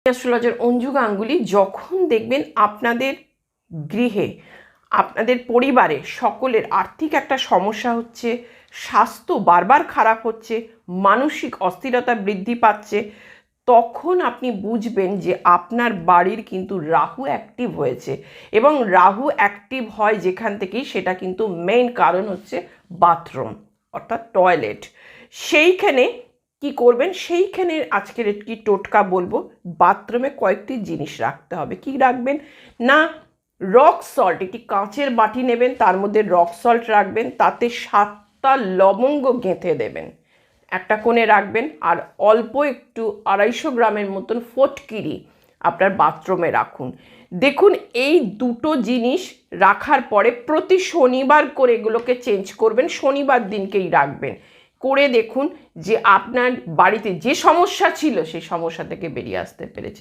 Astrologer Anju Ganguly. যখন দেখবেন আপনাদের গৃহে, আপনাদের পরিবারে সকলের আর্থিক একটা সমস্যা হচ্ছে, স্বাস্থ্য বারবার খারাপ হচ্ছে, মানসিক অস্থিরতা বৃদ্ধি পাচ্ছে, তখন আপনি বুঝবেন যে আপনার বাড়ির কিন্তু রাহু অ্যাক্টিভ হয়েছে। এবং রাহু অ্যাক্টিভ হয় যেখান থেকেই, সেটা কিন্তু মেইন কারণ হচ্ছে বাথরুম অর্থাৎ টয়লেট। সেইখানে কি করবেন, সেইখানে আজকের একটি টোটকা বলবো। বাথরুমে কয়েকটি জিনিস রাখতে হবে। কি রাখবেন না, রক সল্ট, একটি কাঁচের বাটি নেবেন, তার মধ্যে রক সল্ট রাখবেন, তাতে 7টা লবঙ্গ গেঁথে দেবেন, একটা কোণে রাখবেন। আর অল্প একটু 250 গ্রামের মতন ফটকিরি আপনার বাথরুমে রাখুন। দেখুন এই দুটো জিনিস রাখার পরে প্রতি শনিবার করে এগুলোকে চেঞ্জ করবেন, শনিবার দিনকেই রাখবেন। করে দেখুন যে আপনার বাড়িতে যে সমস্যা ছিল সেই সমস্যা থেকে বেরিয়ে আসতে পেরেছে।